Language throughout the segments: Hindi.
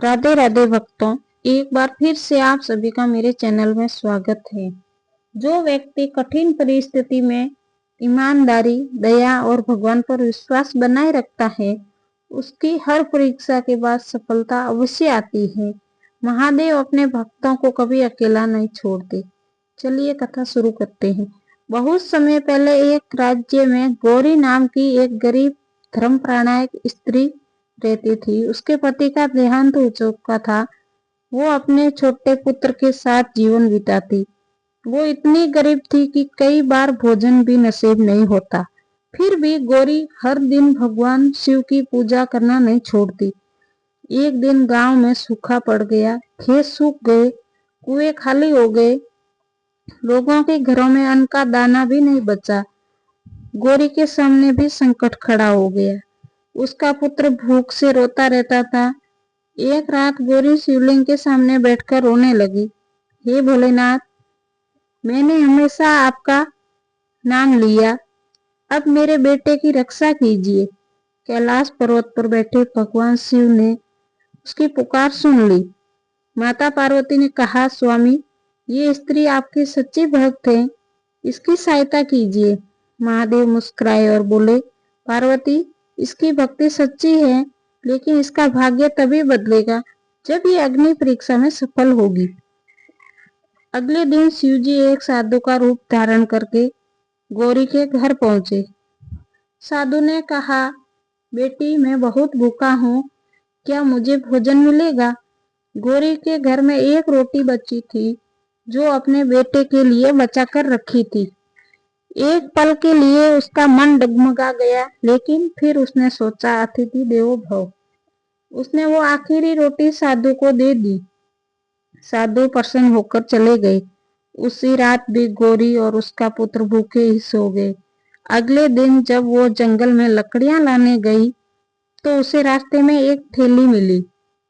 राधे राधे भक्तों, एक बार फिर से आप सभी का मेरे चैनल में स्वागत है। जो व्यक्ति कठिन परिस्थिति में ईमानदारी, दया और भगवान पर विश्वास बनाए रखता है, उसकी हर परीक्षा के बाद सफलता अवश्य आती है। महादेव अपने भक्तों को कभी अकेला नहीं छोड़ते। चलिए कथा शुरू करते हैं। बहुत समय पहले एक राज्य में गौरी नाम की एक गरीब धर्मपरायण स्त्री रहती थी। उसके पति का देहांत हो चुका था। वो अपने छोटे पुत्र के साथ जीवन बिताती। वो इतनी गरीब थी कि कई बार भोजन भी नसीब नहीं होता। फिर भी गौरी हर दिन भगवान शिव की पूजा करना नहीं छोड़ती। एक दिन गांव में सूखा पड़ गया, खेत सूख गए, कुएं खाली हो गए, लोगों के घरों में अन्न का दाना भी नहीं बचा। गौरी के सामने भी संकट खड़ा हो गया। उसका पुत्र भूख से रोता रहता था। एक रात गौरी शिवलिंग के सामने बैठकर रोने लगी। हे भोलेनाथ, मैंने हमेशा आपका नाम लिया, अब मेरे बेटे की रक्षा कीजिए। कैलाश पर्वत पर बैठे भगवान शिव ने उसकी पुकार सुन ली। माता पार्वती ने कहा, स्वामी, ये स्त्री आपकी सच्ची भक्त है, इसकी सहायता कीजिए। महादेव मुस्कुराए और बोले, पार्वती, इसकी भक्ति सच्ची है, लेकिन इसका भाग्य तभी बदलेगा जब ये अग्नि परीक्षा में सफल होगी। अगले दिन शिवजी एक साधु का रूप धारण करके गौरी के घर पहुंचे। साधु ने कहा, बेटी, मैं बहुत भूखा हूँ, क्या मुझे भोजन मिलेगा? गौरी के घर में एक रोटी बची थी जो अपने बेटे के लिए बचा कर रखी थी। एक पल के लिए उसका मन डगमगा गया, लेकिन फिर उसने सोचा, अतिथि देवो भव। उसने वो आखिरी रोटी साधु को दे दी। साधु प्रसन्न होकर चले गए। उसी रात भी गौरी और उसका पुत्र भूखे ही सो गए। अगले दिन जब वो जंगल में लकड़ियां लाने गई तो उसे रास्ते में एक थैली मिली।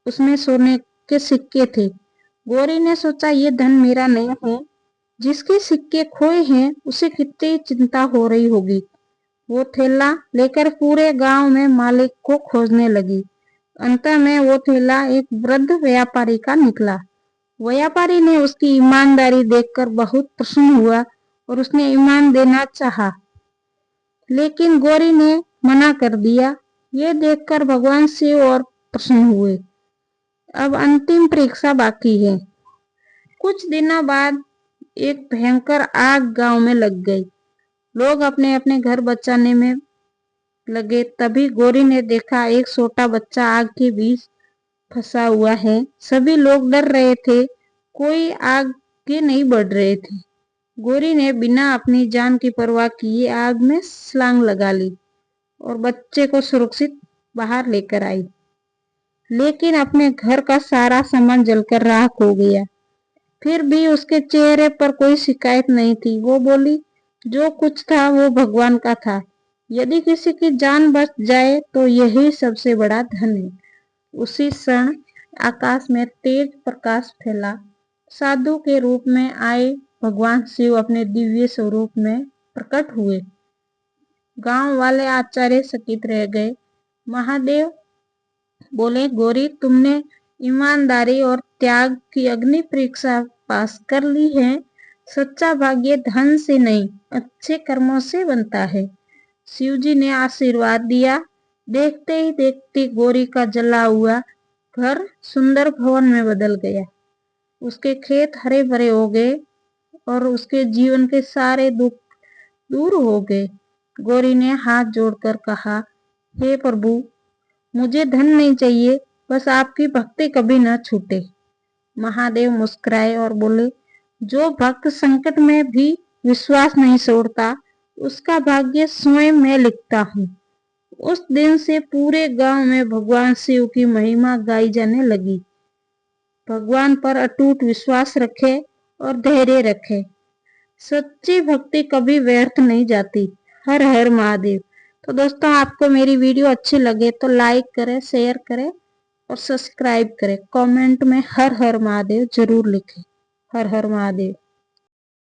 उसमें सोने के सिक्के थे। गौरी ने सोचा, ये धन मेरा नहीं है, जिसके सिक्के खोए हैं उसे कितनी चिंता हो रही होगी। वो थैला लेकर पूरे गांव में मालिक को खोजने लगी। अंत में वो थैला एक वृद्ध व्यापारी का निकला। व्यापारी ने उसकी ईमानदारी देखकर बहुत प्रसन्न हुआ और उसने ईमान देना चाहा, लेकिन गौरी ने मना कर दिया। ये देखकर भगवान शिव और प्रसन्न हुए। अब अंतिम परीक्षा बाकी है। कुछ दिनों बाद एक भयंकर आग गांव में लग गई। लोग अपने अपने घर बचाने में लगे। तभी गौरी ने देखा, एक छोटा बच्चा आग के बीच फंसा हुआ है। सभी लोग डर रहे थे, कोई आगे नहीं बढ़ रहे थे। गौरी ने बिना अपनी जान की परवाह किए आग में छलांग लगा ली और बच्चे को सुरक्षित बाहर लेकर आई। लेकिन अपने घर का सारा सामान जलकर राख हो गया। फिर भी उसके चेहरे पर कोई शिकायत नहीं थी। वो बोली, जो कुछ था वो भगवान का था। यदि किसी की जान बच जाए तो यही सबसे बड़ा धन है। उसी क्षण आकाश में तेज प्रकाश फैला। साधु के रूप में आए भगवान शिव अपने दिव्य स्वरूप में प्रकट हुए। गांव वाले आश्चर्यचकित रह गए। महादेव बोले, गौरी, तुमने ईमानदारी और त्याग की अग्नि परीक्षा पास कर ली है। सच्चा भाग्य धन से नहीं, अच्छे कर्मों से बनता है। शिवजी ने आशीर्वाद दिया। देखते ही देखते गौरी का जला हुआ घर सुंदर भवन में बदल गया। उसके खेत हरे भरे हो गए और उसके जीवन के सारे दुख दूर हो गए। गौरी ने हाथ जोड़कर कहा, हे प्रभु, मुझे धन नहीं चाहिए, बस आपकी भक्ति कभी न छूटे। महादेव मुस्कुराए और बोले, जो भक्त संकट में भी विश्वास नहीं छोड़ता, उसका भाग्य स्वयं मैं लिखता हूँ। उस दिन से पूरे गांव में भगवान शिव की महिमा गाई जाने लगी। भगवान पर अटूट विश्वास रखे और धैर्य रखे। सच्ची भक्ति कभी व्यर्थ नहीं जाती। हर हर महादेव। तो दोस्तों, आपको मेरी वीडियो अच्छी लगे तो लाइक करें, शेयर करें और सब्सक्राइब करें। कमेंट में हर हर महादेव जरूर लिखें। हर हर महादेव।